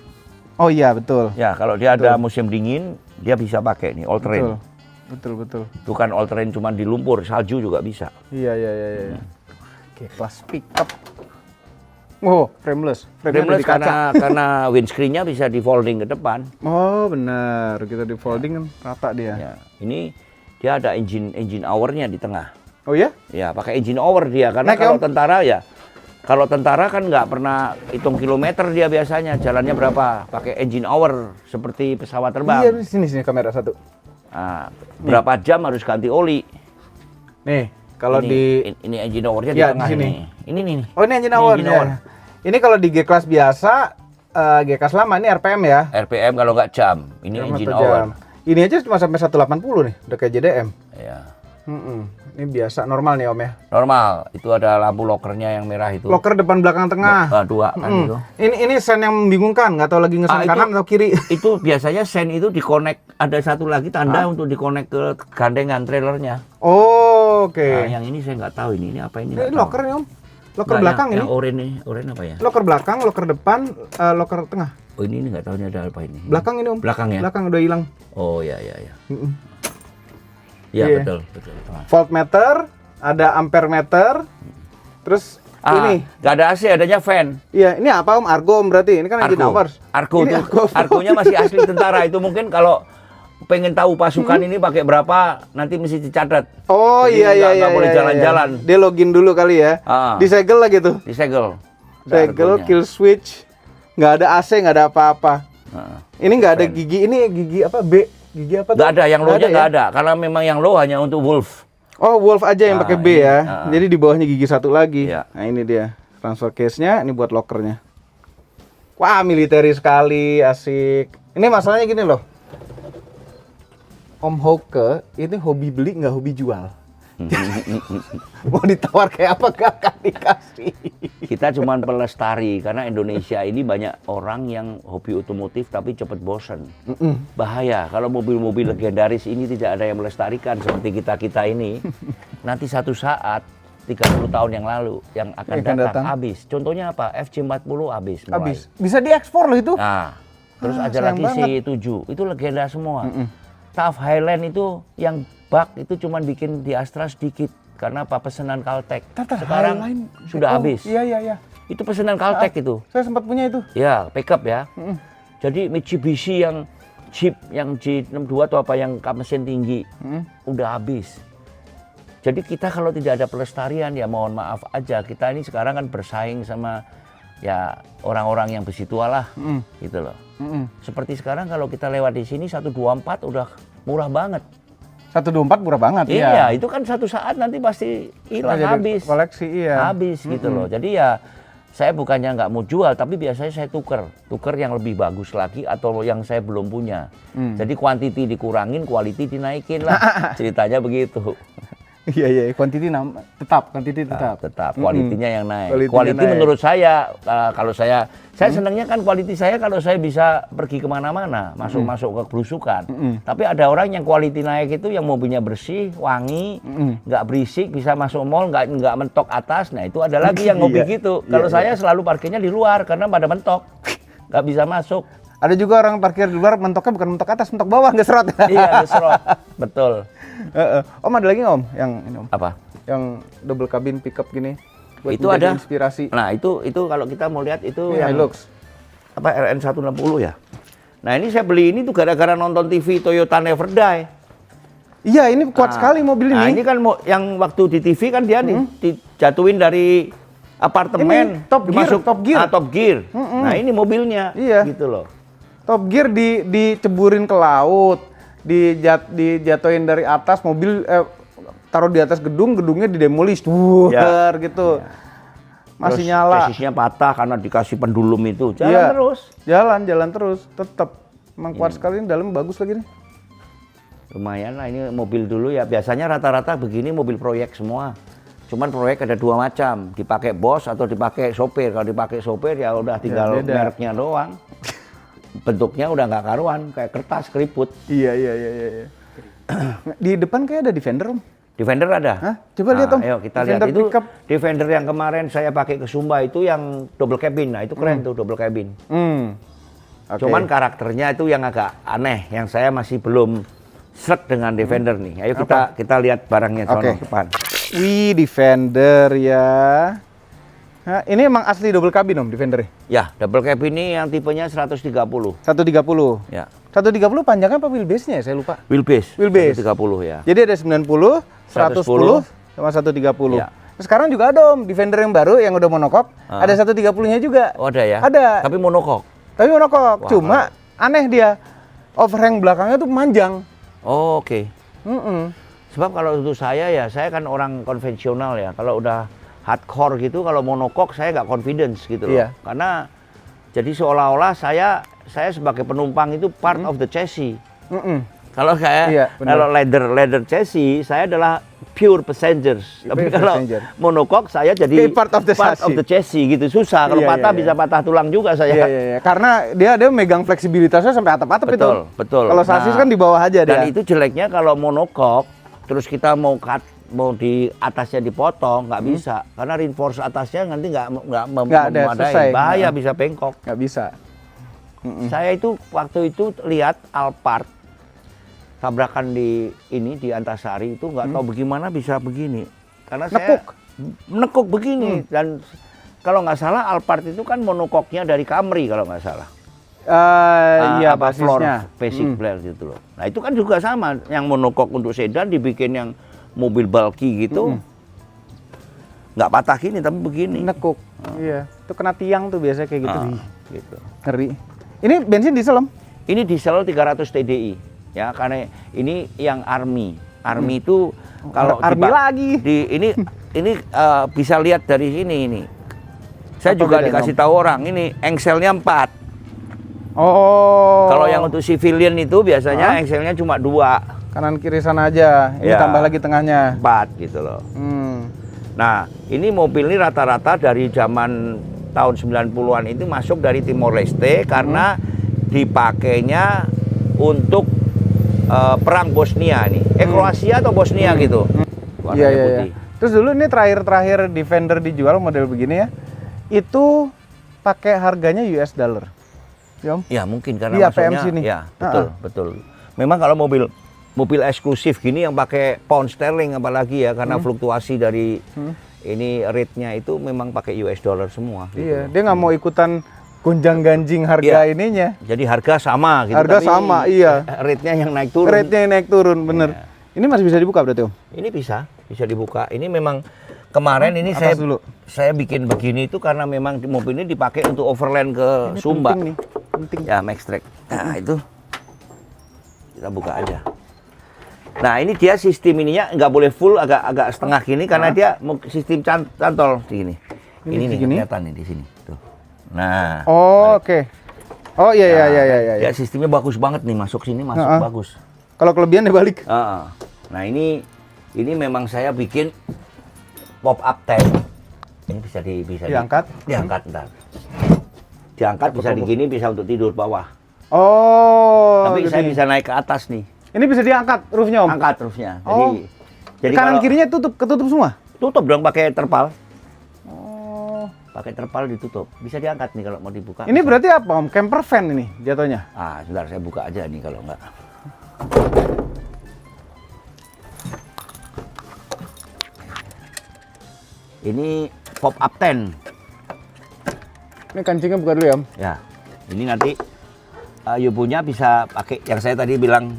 Speaker 1: Oh iya betul.
Speaker 2: Ya, kalau dia ada musim dingin, dia bisa pakai nih all terrain.
Speaker 1: Betul.
Speaker 2: Bukan all terrain cuma di lumpur, salju juga bisa.
Speaker 1: Iya. Oke, kelas pickup. Oh, frameless. Frame-nya dari kaca.
Speaker 2: karena windscreen-nya bisa di folding ke depan.
Speaker 1: Oh, benar. Kita di folding kan rata dia.
Speaker 2: Ya, ini dia ada engine hour-nya di tengah.
Speaker 1: Oh ya?
Speaker 2: Ya, pakai engine hour dia karena
Speaker 1: Naik,
Speaker 2: kalau
Speaker 1: Om.
Speaker 2: tentara ya. Kalau tentara kan nggak pernah hitung kilometer dia biasanya, jalannya berapa, pakai engine hour seperti pesawat terbang.
Speaker 1: Iya, sini kamera satu.
Speaker 2: Nah, berapa jam harus ganti oli.
Speaker 1: Nih, kalau
Speaker 2: ini engine hour-nya di
Speaker 1: Ya,
Speaker 2: tengah
Speaker 1: di sini.
Speaker 2: ini. Ini nih.
Speaker 1: Oh, ini engine hour.
Speaker 2: Engine hour.
Speaker 1: Ya. Ini kalau di G-Class biasa GK Selama ini RPM ya.
Speaker 2: RPM kalau nggak jam. Ini
Speaker 1: Jam
Speaker 2: engine
Speaker 1: atau
Speaker 2: hour.
Speaker 1: jam. Ini aja cuma sampai 180 nih, udah kayak JDM.
Speaker 2: Ya.
Speaker 1: Ini biasa normal nih Om ya.
Speaker 2: Normal. Itu ada lampu lokernya yang merah itu.
Speaker 1: Loker depan belakang tengah.
Speaker 2: Dua kan itu.
Speaker 1: Ini sen yang membingungkan, nggak tahu lagi ngesen
Speaker 2: itu-
Speaker 1: kanan atau kiri.
Speaker 2: Itu biasanya sen itu dikonek, ada satu lagi tanda untuk dikonek ke gandengan trailernya.
Speaker 1: Oh, oke.
Speaker 2: Nah, yang ini saya nggak tahu ini apa ini.
Speaker 1: Ini
Speaker 2: nggak tahu.
Speaker 1: loker nih Om. Loker
Speaker 2: Nah,
Speaker 1: belakang
Speaker 2: yang
Speaker 1: ini.
Speaker 2: oranye nih, oranye apa ya?
Speaker 1: Loker belakang, loker depan, loker tengah.
Speaker 2: Oh ini nggak tahu ini ada apa ini.
Speaker 1: Belakang ini Om.
Speaker 2: Belakang ya?
Speaker 1: Belakang udah hilang.
Speaker 2: Oh ya ya ya.
Speaker 1: Mm-mm.
Speaker 2: Ya
Speaker 1: Iya.
Speaker 2: betul betul.
Speaker 1: Voltmeter, ada ampere meter. Terus ini.
Speaker 2: Nggak ada AC, adanya fan.
Speaker 1: Iya, ini apa Om? Argo Om berarti. Ini kan engine hours.
Speaker 2: Argo
Speaker 1: Ini
Speaker 2: tuh, Argonya masih asli tentara. Itu mungkin kalau pengen tahu pasukan ini pakai berapa, nanti mesti dicatat.
Speaker 1: Oh
Speaker 2: Jadi
Speaker 1: iya
Speaker 2: nggak boleh jalan-jalan.
Speaker 1: Dia login dulu kali ya.
Speaker 2: Ah.
Speaker 1: Disegel lah gitu.
Speaker 2: Disegel.
Speaker 1: Segel,
Speaker 2: Argonya.
Speaker 1: kill switch. Nggak ada AC, nggak ada apa-apa.
Speaker 2: Ah.
Speaker 1: Ini nggak ada gigi. Ini gigi apa? B. Gigi apa?
Speaker 2: Nggak ada, yang low-nya
Speaker 1: ya?
Speaker 2: nggak ada. Karena memang yang low hanya untuk Wolf.
Speaker 1: Oh, Wolf aja yang
Speaker 2: Ah,
Speaker 1: pakai B
Speaker 2: ini,
Speaker 1: ya.
Speaker 2: ah.
Speaker 1: Jadi di bawahnya gigi satu lagi.
Speaker 2: Iya.
Speaker 1: Nah, ini dia. Transfer case-nya, ini buat lokernya. Wah, military sekali, asik. Ini masalahnya gini loh. Om Hoke, ini hobi beli nggak hobi jual. Mau ditawar kayak apa gak akan dikasih.
Speaker 2: Kita cuman pelestari karena Indonesia ini banyak orang yang hobi otomotif tapi cepat bosan. Bahaya kalau mobil-mobil legendaris ini tidak ada yang melestarikan seperti kita ini. Nanti satu saat 30 tahun yang lalu yang akan
Speaker 1: Akan
Speaker 2: datang
Speaker 1: datang.
Speaker 2: habis. Contohnya apa? FC40 habis mulai.
Speaker 1: Habis. Bisa diekspor loh itu.
Speaker 2: Nah, terus ada
Speaker 1: sayang
Speaker 2: lagi C7. Itu legenda semua. TAF Highland itu yang bak itu cuman bikin di Astra sedikit karena apa pesanan Caltech. Sekarang
Speaker 1: Highline.
Speaker 2: sudah
Speaker 1: Oh,
Speaker 2: habis.
Speaker 1: Iya, iya, iya.
Speaker 2: Itu pesanan Caltech itu.
Speaker 1: Saya sempat punya itu.
Speaker 2: Ya, pickup ya. Jadi Mitsubishi yang Jeep yang J62 atau apa yang kap mesin tinggi udah habis. Jadi kita kalau tidak ada pelestarian ya mohon maaf aja. Kita ini sekarang kan bersaing sama ya orang-orang yang besi tua lah, gitu loh. Seperti sekarang kalau kita lewat di sini 124 udah murah banget.
Speaker 1: 124 murah banget
Speaker 2: Iya, itu kan satu saat nanti pasti hilang
Speaker 1: Jadi
Speaker 2: habis.
Speaker 1: koleksi, iya.
Speaker 2: Habis gitu loh. Jadi ya saya bukannya nggak mau jual, tapi biasanya saya tuker yang lebih bagus lagi atau yang saya belum punya. Jadi quantity dikurangin, quality dinaikin lah. Ceritanya begitu.
Speaker 1: Iya, iya, quantity tetap.
Speaker 2: Tetap kualitinya yang naik.
Speaker 1: Quality-nya
Speaker 2: Quality
Speaker 1: naik.
Speaker 2: menurut saya kalau saya senangnya kan quality saya kalau saya bisa pergi kemana-mana, masuk ke belusukan. Tapi ada orang yang quality naik itu yang mobilnya bersih, wangi, nggak berisik, bisa masuk mall, nggak mentok atas. Nah itu ada lagi yang hobi
Speaker 1: Iya.
Speaker 2: gitu. Kalau saya selalu parkirnya di luar karena pada mentok, nggak bisa masuk.
Speaker 1: Ada juga orang parkir di luar mentoknya bukan mentok atas, mentok bawah, nggak serot.
Speaker 2: Iya, diserot. Betul.
Speaker 1: Om ada lagi nggak Om? Yang ini Om.
Speaker 2: Apa?
Speaker 1: Yang double cabin pickup gini. Buat
Speaker 2: Itu
Speaker 1: menjadi
Speaker 2: ada
Speaker 1: inspirasi.
Speaker 2: Nah itu kalau kita mau lihat itu
Speaker 1: Ini
Speaker 2: yang
Speaker 1: Hilux.
Speaker 2: apa RN160 ya. Nah ini saya beli ini tuh gara-gara nonton TV Toyota Never Die.
Speaker 1: Iya, ini kuat sekali mobil ini.
Speaker 2: Nah ini kan yang waktu di TV kan dia dijatuhin dari apartemen,
Speaker 1: Ini Top Gear, Top Gear.
Speaker 2: Top Gear. Nah ini mobilnya,
Speaker 1: Iya.
Speaker 2: gitu loh.
Speaker 1: Top Gear diceburin ke laut, dijatuhin dari atas mobil, taruh di atas gedungnya didemolish, gitu. Masih
Speaker 2: Terus
Speaker 1: nyala.
Speaker 2: Chassisnya patah karena dikasih pendulum itu, jalan
Speaker 1: Iya.
Speaker 2: terus.
Speaker 1: Jalan terus, tetap. Emang kuat sekali, ini dalam bagus lagi nih.
Speaker 2: Lumayan lah ini mobil dulu ya. Biasanya rata-rata begini mobil proyek semua. Cuman proyek ada dua macam, dipakai bos atau dipakai sopir. Kalau dipakai sopir ya udah tinggal
Speaker 1: beda.
Speaker 2: mereknya doang. Bentuknya udah nggak karuan, kayak kertas keriput.
Speaker 1: Iya. Di depan kayak ada Defender Om.
Speaker 2: Defender ada?
Speaker 1: Hah? Coba lihat, Om.
Speaker 2: Ayo kita
Speaker 1: Defender
Speaker 2: lihat itu
Speaker 1: pickup.
Speaker 2: Defender yang kemarin saya pakai ke Sumba itu yang double cabin. Nah itu keren tuh double cabin.
Speaker 1: Oke.
Speaker 2: Cuman karakternya itu yang agak aneh, yang saya masih belum srek dengan Defender nih. Ayo kita lihat barangnya sono
Speaker 1: Oke.
Speaker 2: depan.
Speaker 1: Wih, Defender ya. Hah, ini emang asli double cabin Om, Defender-nya?
Speaker 2: Ya, double cabin ini yang tipenya 130.
Speaker 1: 130.
Speaker 2: Ya.
Speaker 1: 130 panjangnya apa wheelbase-nya ya? Saya lupa.
Speaker 2: Wheelbase.
Speaker 1: Wheelbase.
Speaker 2: 130 ya.
Speaker 1: Jadi ada 90, 110, sama 130.
Speaker 2: Ya.
Speaker 1: Sekarang juga ada Om, Defender yang baru yang udah monokok, ada 130-nya juga.
Speaker 2: Oh ada ya?
Speaker 1: Ada.
Speaker 2: Tapi monokok.
Speaker 1: Tapi monokok,
Speaker 2: Wah.
Speaker 1: cuma aneh dia. Overhang belakangnya tuh panjang.
Speaker 2: Oh, oke.
Speaker 1: Mm-mm.
Speaker 2: Sebab kalau untuk saya ya, saya kan orang konvensional ya. Kalau udah hardcore gitu, kalau monokok saya nggak confidence gitu loh.
Speaker 1: Iya.
Speaker 2: Karena Jadi seolah-olah saya sebagai penumpang itu part of the chassis. Kalau saya,
Speaker 1: Iya, benar.
Speaker 2: kalau leather chassis, saya adalah pure passengers. Tapi
Speaker 1: Pure
Speaker 2: kalau
Speaker 1: passenger.
Speaker 2: monocoque saya jadi
Speaker 1: Part of the
Speaker 2: chassis gitu. Susah. Kalau
Speaker 1: Iya,
Speaker 2: patah
Speaker 1: iya,
Speaker 2: bisa patah tulang juga saya.
Speaker 1: Iya. Karena dia megang fleksibilitasnya sampai atap-atap itu.
Speaker 2: Betul.
Speaker 1: Kalau sasis
Speaker 2: Nah,
Speaker 1: kan di bawah aja
Speaker 2: Dan
Speaker 1: dia.
Speaker 2: itu jeleknya kalau monocoque, terus kita mau di atasnya dipotong, nggak bisa. Karena reinforce atasnya nanti nggak
Speaker 1: Nggak ada,
Speaker 2: memadai.
Speaker 1: selesai.
Speaker 2: Bahaya,
Speaker 1: Nah.
Speaker 2: bisa bengkok.
Speaker 1: Nggak bisa.
Speaker 2: Saya itu waktu itu lihat Alphard tabrakan di Antasari itu nggak tahu bagaimana bisa begini. Karena saya nekuk begini dan kalau nggak salah Alphard itu kan monokoknya dari Camry kalau nggak salah.
Speaker 1: Iya,
Speaker 2: Floor
Speaker 1: basisnya.
Speaker 2: basic flare gitu loh. Nah itu kan juga sama, yang monokok untuk sedan dibikin yang mobil bulky gitu, nggak patah gini tapi begini.
Speaker 1: Nekuk. Iya. Itu kena tiang tuh biasanya kayak gitu. Ih,
Speaker 2: Gitu.
Speaker 1: ngeri. Ini bensin diesel, Om?
Speaker 2: Ini diesel 300 TDI ya, karena ini yang Army. Army itu kalau
Speaker 1: Army lagi.
Speaker 2: ini bisa lihat dari sini ini. Saya
Speaker 1: Apa
Speaker 2: juga
Speaker 1: bedanya,
Speaker 2: dikasih tahu orang ini engselnya 4.
Speaker 1: Oh.
Speaker 2: Kalau yang untuk civilian itu biasanya engselnya cuma 2,
Speaker 1: kanan kiri sana aja. Ini
Speaker 2: Ya.
Speaker 1: tambah lagi tengahnya.
Speaker 2: 4 gitu loh. Nah, ini mobil ini rata-rata dari zaman tahun 90-an itu masuk dari Timor Leste karena dipakainya untuk perang Bosnia nih. Kroasia atau Bosnia gitu. Warnanya
Speaker 1: Iya.
Speaker 2: putih.
Speaker 1: Terus dulu ini terakhir Defender dijual model begini ya. Itu pakai harganya US dollar. Ya, Om?
Speaker 2: Ya, mungkin karena
Speaker 1: Iya,
Speaker 2: masuknya.
Speaker 1: PM sini.
Speaker 2: Ya, betul. Memang kalau mobil eksklusif gini yang pakai pound sterling apalagi ya karena fluktuasi dari ini rate-nya itu memang pakai US dollar semua. Gitu.
Speaker 1: Iya, dia nggak mau ikutan gonjang-ganjing harga ininya.
Speaker 2: Jadi harga sama gitu.
Speaker 1: Harga
Speaker 2: tapi
Speaker 1: sama, iya.
Speaker 2: Rate-nya yang naik turun.
Speaker 1: Rate-nya yang naik turun, bener.
Speaker 2: Iya.
Speaker 1: Ini masih bisa dibuka berarti, Om?
Speaker 2: Ini bisa dibuka. Ini memang kemarin ini
Speaker 1: atas dulu.
Speaker 2: saya bikin begini itu karena memang mobil ini dipakai untuk overland ke Sumba.
Speaker 1: Penting nih, penting.
Speaker 2: Ya, Maxtrack. Nah, itu kita buka aja. Nah, ini dia sistem ininya nggak boleh full, agak setengah gini karena dia sistem cantol di sini. Ini nih
Speaker 1: segini?
Speaker 2: kelihatan nih di sini. Tuh. Nah.
Speaker 1: Oh, oke. Oh, iya.
Speaker 2: Ya sistemnya bagus banget nih, masuk sini bagus.
Speaker 1: Kalau kelebihan dia balik.
Speaker 2: Nah, ini memang saya bikin pop up tank. Ini bisa
Speaker 1: Diangkat?
Speaker 2: Diangkat ntar. Diangkat bisa digini, bisa untuk tidur bawah.
Speaker 1: Oh.
Speaker 2: Tapi saya
Speaker 1: gini.
Speaker 2: bisa naik ke atas nih.
Speaker 1: Ini bisa diangkat roofnya, Om?
Speaker 2: Angkat roofnya.
Speaker 1: Oh.
Speaker 2: Jadi
Speaker 1: Kanan
Speaker 2: kalau
Speaker 1: kirinya ketutup semua?
Speaker 2: tutup dong pakai terpal.
Speaker 1: Oh.
Speaker 2: Pakai terpal ditutup. Bisa diangkat nih kalau mau dibuka.
Speaker 1: Ini berarti apa, Om? Camper van ini jatuhnya?
Speaker 2: Sebentar saya buka aja nih kalau enggak. Ini pop up tent.
Speaker 1: Ini kancingnya buka dulu ya, Om?
Speaker 2: Ya. Ini nanti Yubunya bisa pakai yang saya tadi bilang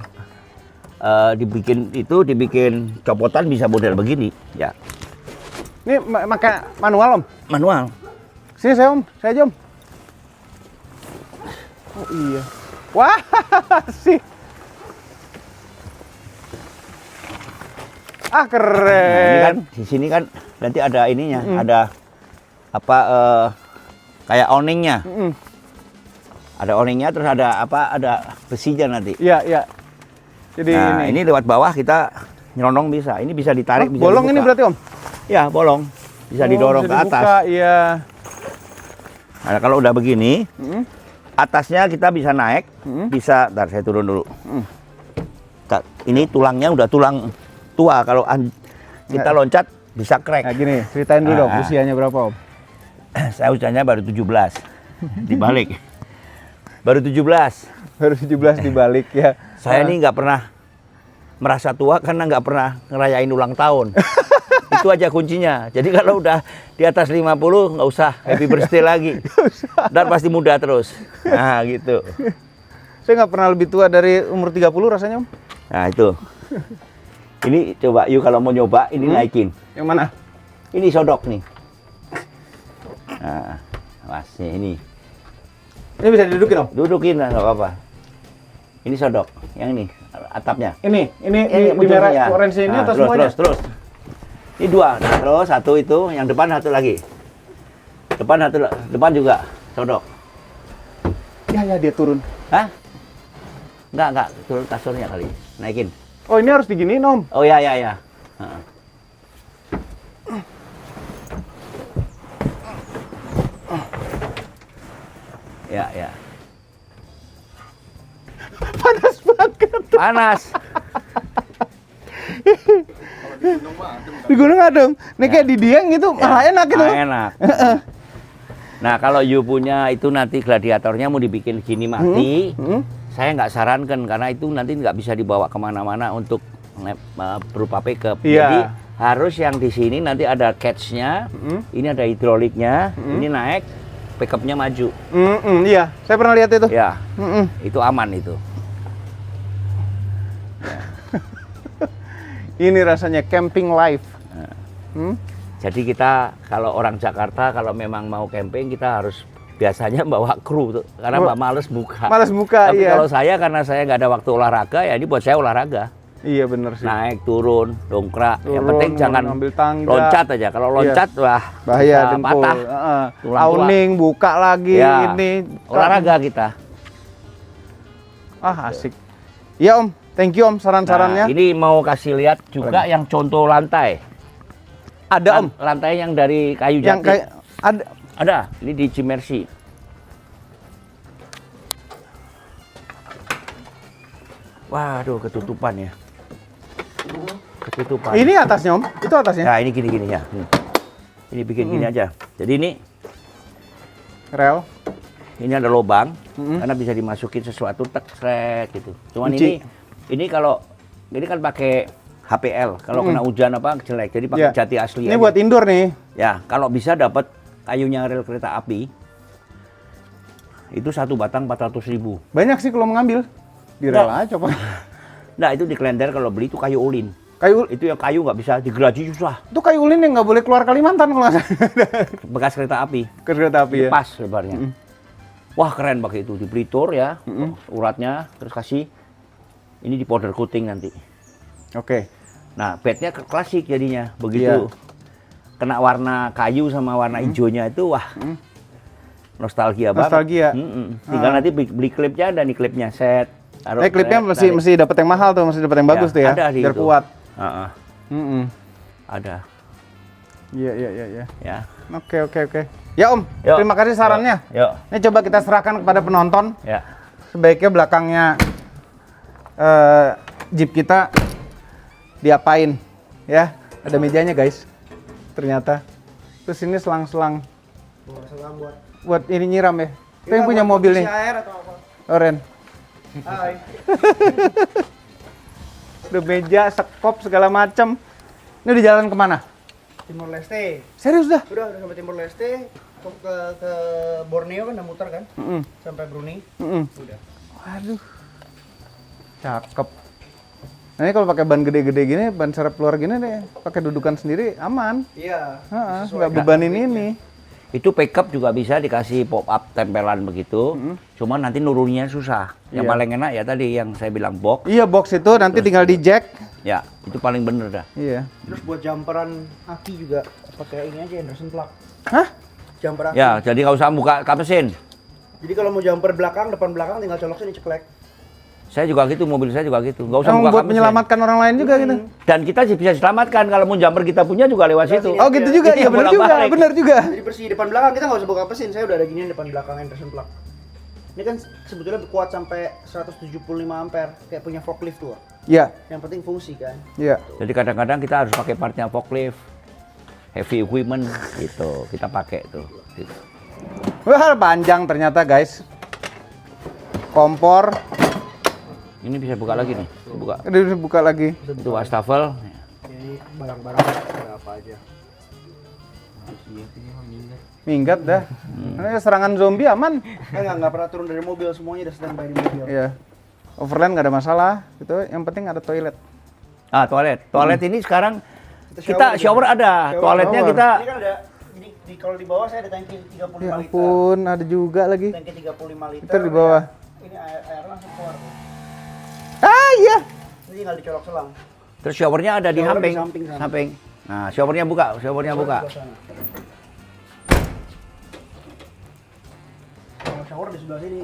Speaker 2: dibikin copotan bisa model begini, ya.
Speaker 1: Ini pakai manual, Om?
Speaker 2: Manual.
Speaker 1: Sini saya, Om. Saya aja, Om. Oh iya. Wah, sih. Ah, keren.
Speaker 2: Nah, ini kan di sini kan nanti ada ininya, ada apa kayak awningnya. Ada awningnya terus ada besinya nanti.
Speaker 1: Iya. Jadi
Speaker 2: Nah, ini lewat bawah kita nyelonong bisa. Ini bisa ditarik, bisa
Speaker 1: bolong
Speaker 2: dibuka.
Speaker 1: ini berarti, Om?
Speaker 2: Ya, bolong. Bisa didorong
Speaker 1: bisa
Speaker 2: ke
Speaker 1: dibuka,
Speaker 2: atas.
Speaker 1: Iya.
Speaker 2: Nah, kalau udah begini, atasnya kita bisa naik, bisa. Ntar saya turun dulu. Ini tulangnya udah tulang tua. Kalau kita loncat bisa crack.
Speaker 1: Nah, gini, ceritain dulu dong, usianya berapa, Om?
Speaker 2: Saya usianya baru 17. Dibalik. Baru 17.
Speaker 1: Baru 17 dibalik ya.
Speaker 2: Saya ini nggak pernah merasa tua karena nggak pernah ngerayain ulang tahun. Itu aja kuncinya. Jadi kalau udah di atas 50 nggak usah happy birthday lagi. Dan pasti muda terus. Nah gitu.
Speaker 1: Saya nggak pernah lebih tua dari umur 30 rasanya, Om.
Speaker 2: Nah itu. Ini coba yuk kalau mau nyoba ini naikin.
Speaker 1: Yang mana?
Speaker 2: Ini sodok nih. Nah, masnya ini.
Speaker 1: Ini bisa didudukin, Om?
Speaker 2: Dudukin lah nggak apa-apa. Ini sodok, yang ini atapnya.
Speaker 1: Ini di
Speaker 2: ujungnya.
Speaker 1: merah orange ini atau semuanya?
Speaker 2: Terus. Ini dua, nah, terus satu itu, yang depan satu lagi. Depan juga sodok.
Speaker 1: Ya dia turun.
Speaker 2: Hah? Enggak, turun kasurnya kali. Naikin.
Speaker 1: Oh ini harus diginiin Om.
Speaker 2: Oh ya. Heeh. Ya.
Speaker 1: Panas banget.
Speaker 2: Panas.
Speaker 1: Di gunung adem. Ini kayak di Dieng itu malah enak gitu.
Speaker 2: Enak. Nah, kalau you punya itu nanti gladiatornya mau dibikin gini mati, saya nggak sarankan karena itu nanti nggak bisa dibawa kemana-mana untuk berupa pickup.
Speaker 1: Iya.
Speaker 2: Jadi harus yang di sini nanti ada catch-nya, ini ada hidroliknya, ini naik, pickupnya maju.
Speaker 1: Iya, saya pernah lihat itu.
Speaker 2: Ya, itu aman itu.
Speaker 1: Ini rasanya camping life.
Speaker 2: Jadi kita kalau orang Jakarta kalau memang mau camping kita harus biasanya bawa kru tuh, karena males buka.
Speaker 1: Males buka,
Speaker 2: Tapi
Speaker 1: iya.
Speaker 2: kalau saya karena saya nggak ada waktu olahraga ya ini buat saya olahraga.
Speaker 1: Iya bener sih.
Speaker 2: Naik turun dongkrak. Yang
Speaker 1: Turun,
Speaker 2: penting jangan
Speaker 1: ngambil tangga.
Speaker 2: loncat aja. Kalau loncat wah
Speaker 1: Bahaya
Speaker 2: bisa
Speaker 1: dengkul.
Speaker 2: patah. Tulang tua.
Speaker 1: Awning buka lagi
Speaker 2: Ya,
Speaker 1: ini.
Speaker 2: olahraga kita.
Speaker 1: Ah asik. Iya Om, thank you Om saran-sarannya.
Speaker 2: Nah, ini mau kasih lihat juga yang contoh lantai.
Speaker 1: Ada Om.
Speaker 2: Lantai yang dari kayu
Speaker 1: Yang
Speaker 2: jati.
Speaker 1: kayak ada.
Speaker 2: Ada. Ini di Cimersi. Waduh, ketutupan ya. Ketutupan.
Speaker 1: Ini atasnya Om, itu atasnya.
Speaker 2: Nah, ini gini-gini ya. Ini bikin gini aja. Jadi ini
Speaker 1: Rel.
Speaker 2: ada lubang karena bisa dimasukin sesuatu tek sret gitu. Cuman
Speaker 1: Kunci.
Speaker 2: ini kalau ini kan pakai HPL. Kalau kena hujan apa jelek. Jadi pakai
Speaker 1: Ya.
Speaker 2: jati asli.
Speaker 1: Ini
Speaker 2: aja.
Speaker 1: buat indoor nih.
Speaker 2: Ya, kalau bisa dapat kayunya rel kereta api. Itu satu batang 400.000.
Speaker 1: Banyak sih kalau mengambil. Di rel aja coba.
Speaker 2: Nah, itu di Klender kalau beli itu kayu ulin.
Speaker 1: Kayu
Speaker 2: Itu yang kayu nggak bisa digeraji susah.
Speaker 1: itu kayu ulin yang nggak boleh keluar Kalimantan kalau nggak salah.
Speaker 2: Bekas kereta api.
Speaker 1: Kereta api ya.
Speaker 2: Pas lebarnya. Wah, keren pakai itu di Blitor ya. Uratnya terus kasih ini di powder coating nanti.
Speaker 1: Oke.
Speaker 2: Nah, bednya klasik jadinya. Begitu kena warna kayu sama warna hijaunya itu wah. Nostalgia banget.
Speaker 1: Nostalgia.
Speaker 2: Tinggal nanti beli klipnya dan di klipnya set.
Speaker 1: Klipnya mesti dapat yang mahal tuh, mesti dapat yang bagus tuh ya.
Speaker 2: Ada di
Speaker 1: Biar
Speaker 2: itu.
Speaker 1: kuat.
Speaker 2: Ada.
Speaker 1: Iya.
Speaker 2: Ya.
Speaker 1: Oke. Ya Om,
Speaker 2: Yuk.
Speaker 1: terima kasih sarannya.
Speaker 2: Yuk.
Speaker 1: Ini coba kita serahkan kepada penonton.
Speaker 2: Ya.
Speaker 1: Sebaiknya belakangnya Jeep kita diapain ya? Ada mejanya guys. Ternyata. Terus ini selang-selang buat ini nyiram ya. Itu yang punya mobil nih.
Speaker 3: Air atau apa?
Speaker 1: Oren.
Speaker 3: Hai.
Speaker 1: Udah meja, sekop segala macam. Ini udah jalan kemana?
Speaker 3: Timor Leste.
Speaker 1: Serius dah?
Speaker 3: Udah sampai Timor Leste. Ke Borneo kan udah muter kan? Sampai Brunei. Udah.
Speaker 1: Waduh. Cakep. Nah ini kalau pakai ban gede-gede gini, ban serep luar gini deh, pakai dudukan sendiri aman.
Speaker 3: Iya.
Speaker 1: Nggak bebanin ini.
Speaker 2: Itu pickup juga bisa dikasih pop up tempelan begitu. Cuman nanti nurunnya susah. Yang
Speaker 1: Iya.
Speaker 2: paling enak ya tadi yang saya bilang box.
Speaker 1: Iya box itu nanti tinggal di jack.
Speaker 2: Ya, itu paling bener dah.
Speaker 1: Iya.
Speaker 3: Terus buat jumperan aki juga pakai ini aja Anderson plug.
Speaker 1: Hah?
Speaker 3: Jumper aki.
Speaker 2: Ya, jadi nggak usah buka kap mesin.
Speaker 3: Jadi kalau mau jumper belakang, depan belakang tinggal colok sini ceklek.
Speaker 2: Saya juga gitu, mobil saya juga gitu. Nggak usah
Speaker 1: Emang
Speaker 2: buka
Speaker 1: buat
Speaker 2: kap mesin.
Speaker 1: menyelamatkan orang lain juga gitu.
Speaker 2: Dan kita sih bisa diselamatkan kalau mau jumper kita punya juga lewat situ.
Speaker 1: Oh gitu juga,
Speaker 2: Iya,
Speaker 1: iya benar juga,
Speaker 2: bolak-balik.
Speaker 1: benar juga.
Speaker 3: Jadi bersih depan belakang kita nggak usah buka mesin. Saya udah ada ginian depan belakang Anderson plug. Ini kan sebetulnya kuat sampai 175 ampere, kayak punya forklift tuh.
Speaker 1: Iya,
Speaker 3: Yang penting fungsi kan.
Speaker 1: iya.
Speaker 2: Jadi kadang-kadang kita harus pakai partnya forklift, heavy equipment gitu. Kita pakai tuh. Gitu.
Speaker 1: Wah panjang ternyata guys. Kompor,
Speaker 2: Ini bisa buka lagi nih. Buka.
Speaker 1: ini buka lagi.
Speaker 2: Itu wastafel.
Speaker 3: Ini barang-barang ada apa aja.
Speaker 1: Minggat dah. Ini serangan zombie aman.
Speaker 3: Nggak pernah turun dari mobil, semuanya udah standby di mobil.
Speaker 1: Iya. Overland nggak ada masalah. Gitu. Yang penting ada toilet.
Speaker 2: Ah, toilet. Toilet ini sekarang
Speaker 3: Kita
Speaker 2: kita shower ada. Toiletnya
Speaker 1: Shower.
Speaker 2: kita
Speaker 3: Ini kan ada, kalau di bawah saya ada tangki 35
Speaker 1: Ya
Speaker 3: liter.
Speaker 1: ampun, ada juga lagi.
Speaker 3: Tangki 35 liter.
Speaker 1: Itu di bawah.
Speaker 3: Ini air langsung keluar.
Speaker 1: Ah iya.
Speaker 3: Ini tinggal dicolok selang.
Speaker 2: terus showernya ada di
Speaker 3: Shower di
Speaker 2: samping.
Speaker 3: samping sana.
Speaker 2: Samping. Nah, showernya buka, showernya buka.
Speaker 3: Di sebelah sana. Kalau shower di sebelah sini.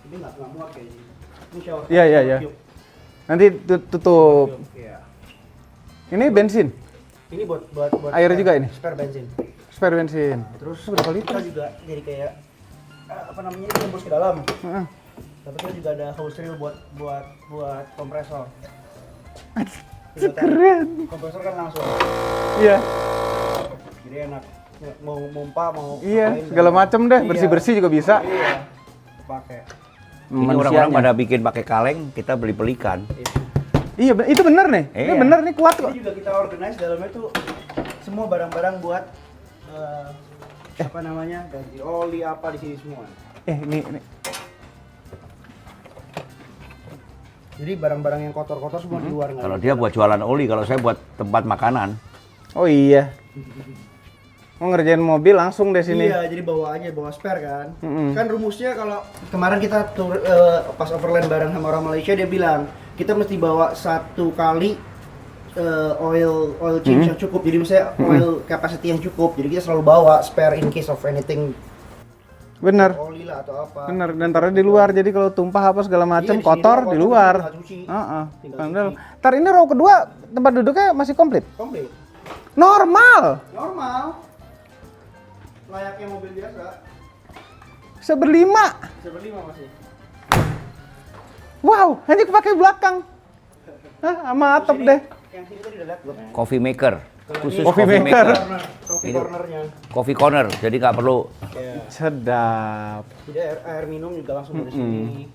Speaker 3: Ini nggak muat kayaknya. Ini shower.
Speaker 1: Iya, iya, iya.
Speaker 3: Cube.
Speaker 1: Nanti tutup.
Speaker 3: Iya.
Speaker 1: Ini bensin,
Speaker 3: Ini buat
Speaker 1: Air juga ini?
Speaker 3: Spare bensin.
Speaker 1: spare bensin.
Speaker 3: Terus
Speaker 1: berapa liter?
Speaker 3: kita juga jadi kayak apa namanya ini tembus ke dalam.
Speaker 1: Heeh.
Speaker 3: Tapi kita juga ada hose reel buat kompresor.
Speaker 1: Keren.
Speaker 3: Kompresor kan langsung.
Speaker 1: Iya.
Speaker 3: Jadi enak. Mau mompa mau
Speaker 1: Iya,
Speaker 3: apain,
Speaker 1: segala
Speaker 3: kan.
Speaker 1: macam deh,
Speaker 3: Iya.
Speaker 1: bersih-bersih juga bisa.
Speaker 3: Iya. Pakai.
Speaker 2: Ini orang-orang pada bikin pakai kaleng, kita beli pelikan.
Speaker 1: Iya, itu bener nih. Ini
Speaker 2: Iya.
Speaker 1: bener nih, kuat kok.
Speaker 3: Ini juga kita organize dalamnya tuh semua barang-barang buat apa namanya? Ganti oli apa di sini semua.
Speaker 1: Ini.
Speaker 3: Jadi barang-barang yang kotor-kotor semua di luar nggak
Speaker 2: Kalau
Speaker 3: ada.
Speaker 2: dia buat jualan oli, kalau saya buat tempat makanan.
Speaker 1: Oh iya. Mau ngerjain mobil langsung deh sini.
Speaker 3: Iya, jadi bawa aja, bawa spare kan.
Speaker 1: Mm-mm.
Speaker 3: Kan rumusnya kalau kemarin kita pas overland bareng sama orang Malaysia, dia bilang kita mesti bawa satu kali oil change yang cukup. Jadi misalnya oil capacity yang cukup. Jadi kita selalu bawa spare in case of anything,
Speaker 1: Bener.
Speaker 3: oli lah atau apa.
Speaker 1: Bener, dan taruh di luar. Jadi kalau tumpah apa segala macam
Speaker 3: Iya, di sini
Speaker 1: kotor
Speaker 3: doang,
Speaker 1: di
Speaker 3: kotor,
Speaker 1: luar.
Speaker 3: tinggal cuci.
Speaker 1: Heeh.
Speaker 3: Tinggal
Speaker 1: Padahal,
Speaker 3: cuci.
Speaker 1: ntar ini row kedua tempat duduknya masih komplit.
Speaker 3: Komplit.
Speaker 1: Normal.
Speaker 3: Normal. Layaknya mobil biasa.
Speaker 1: Bisa berlima.
Speaker 3: Bisa berlima masih.
Speaker 1: Wow, hanya pakai belakang. Hah, sama atap deh.
Speaker 3: Yang sini tadi udah lihat belum?
Speaker 2: Coffee maker, khusus
Speaker 1: Coffee
Speaker 2: coffee
Speaker 1: maker.
Speaker 2: maker.
Speaker 3: Coffee
Speaker 2: Ini.
Speaker 3: cornernya.
Speaker 2: Coffee corner, jadi nggak perlu.
Speaker 3: Ya.
Speaker 1: Sedap.
Speaker 3: Jadi air minum juga langsung dari sini.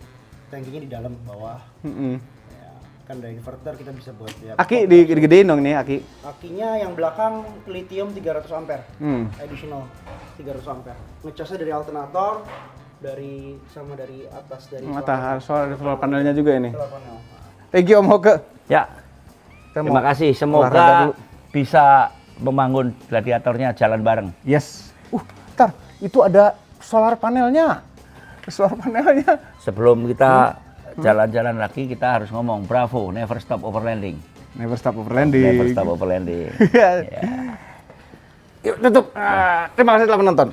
Speaker 3: Tangkinya di dalam bawah.
Speaker 1: Mm-mm.
Speaker 3: Ya, kan dari inverter kita bisa buat ya.
Speaker 1: Aki digedein dong nih, Aki.
Speaker 3: Akinya yang belakang lithium 300 ampere. Additional 300 ampere. Ngecasnya dari alternator, dari atas dari
Speaker 1: Matahari, solar panelnya juga ini.
Speaker 3: solar panel.
Speaker 1: Thank you Om Hoke.
Speaker 2: Ya,
Speaker 1: Kita
Speaker 2: terima
Speaker 1: mau
Speaker 2: kasih.
Speaker 1: olahraga
Speaker 2: Semoga
Speaker 1: dulu.
Speaker 2: bisa membangun gladiatornya jalan bareng.
Speaker 1: Yes. Ntar itu ada solar panelnya. Solar panelnya.
Speaker 2: Sebelum kita jalan-jalan lagi, kita harus ngomong bravo, never stop overlanding.
Speaker 1: Never stop overlanding.
Speaker 2: Never stop overlanding.
Speaker 1: Yuk tutup. Terima kasih telah menonton.